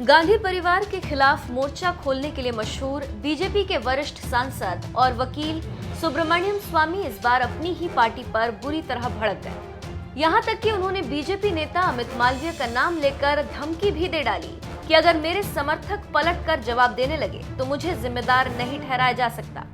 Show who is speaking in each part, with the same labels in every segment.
Speaker 1: गांधी परिवार के खिलाफ मोर्चा खोलने के लिए मशहूर बीजेपी के वरिष्ठ सांसद और वकील सुब्रमण्यम स्वामी इस बार अपनी ही पार्टी पर बुरी तरह भड़क गए। यहां तक कि उन्होंने बीजेपी नेता अमित मालवीय का नाम लेकर धमकी भी दे डाली कि अगर मेरे समर्थक पलट कर जवाब देने लगे तो मुझे जिम्मेदार नहीं ठहराया जा सकता।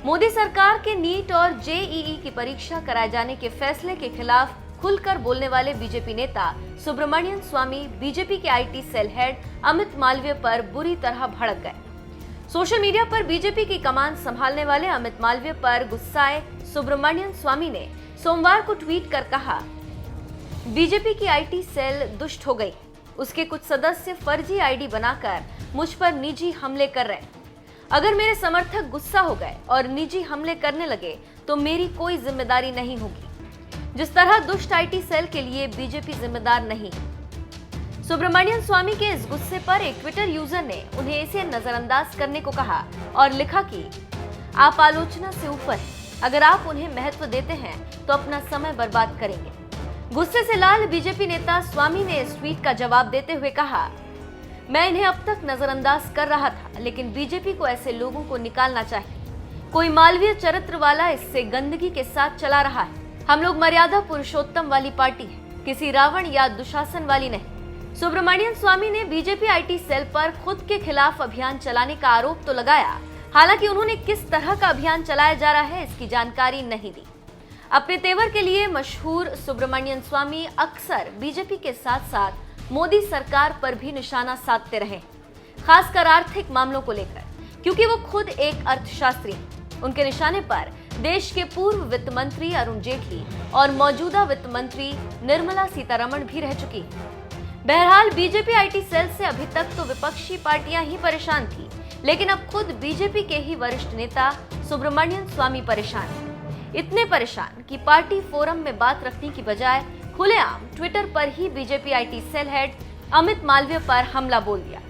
Speaker 1: मोदी सरकार के नीट और जेईई की परीक्षा कराए जाने के फैसले के खिलाफ खुलकर बोलने वाले बीजेपी नेता सुब्रमण्यम स्वामी बीजेपी के IT cell head Amit Malviya पर बुरी तरह भड़क गए। सोशल मीडिया पर बीजेपी की कमान संभालने वाले अमित मालवीय पर गुस्साए सुब्रमण्यम स्वामी ने सोमवार को ट्वीट कर कहा, बीजेपी की आईटी सेल दुष्ट हो गई। उसके कुछ सदस्य फर्जी आईडी बनाकर मुझ पर निजी हमले कर रहे हैं। अगर मेरे समर्थक गुस्सा हो गए और निजी हमले करने लगे तो मेरी कोई जिम्मेदारी नहीं होगी। जिस तरह दुष्ट आईटी सेल के लिए बीजेपी जिम्मेदार नहीं। सुब्रमण्यम स्वामी के इस गुस्से पर एक ट्विटर यूजर ने उन्हें इसे नजरअंदाज करने को कहा और लिखा कि आप आलोचना से ऊपर हैं। अगर आप उन्हें महत्व देते हैं तो अपना समय बर्बाद करेंगे। गुस्से से लाल बीजेपी नेता स्वामी ने इस ट्वीट का जवाब देते हुए कहा, मैं इन्हें अब तक नजरअंदाज कर रहा था, लेकिन बीजेपी को ऐसे लोगों को निकालना चाहिए। कोई मालवीय चरित्र वाला इससे गंदगी के साथ चला रहा है। हम लोग मर्यादा पुरुषोत्तम वाली पार्टी है, किसी रावण या दुशासन वाली नहीं। सुब्रमण्यम स्वामी ने बीजेपी आईटी सेल पर खुद के खिलाफ अभियान चलाने का आरोप तो लगाया, हालांकि उन्होंने किस तरह का अभियान चलाया जा रहा है इसकी जानकारी नहीं दी। अपने तेवर के लिए मशहूर सुब्रमण्यम स्वामी अक्सर बीजेपी के साथ साथ मोदी सरकार पर भी निशाना साधते रहे, खासकर आर्थिक मामलों को लेकर, क्योंकि वो खुद एक अर्थशास्त्री हैं। उनके निशाने पर देश के पूर्व वित्त मंत्री अरुण जेटली और मौजूदा वित्त मंत्री निर्मला सीतारमण भी रह चुकी हैं। बहरहाल बीजेपी आईटी सेल से अभी तक तो विपक्षी पार्टियां ही परेशान थी, लेकिन अब खुद बीजेपी के ही वरिष्ठ नेता सुब्रमण्यम स्वामी परेशान हैं। इतने परेशान कि पार्टी फोरम में बात रखने की बजाय खुलेआम ट्विटर पर ही BJP IT cell head Amit Malviya पर हमला बोल दिया।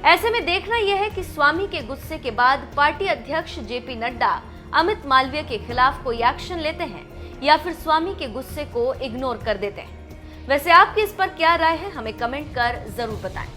Speaker 1: ऐसे में देखना यह है कि स्वामी के गुस्से के बाद पार्टी अध्यक्ष जेपी नड्डा अमित मालवीय के खिलाफ कोई एक्शन लेते हैं या फिर स्वामी के गुस्से को इग्नोर कर देते हैं। वैसे आपकी इस पर क्या राय है, हमें कमेंट कर जरूर बताएं।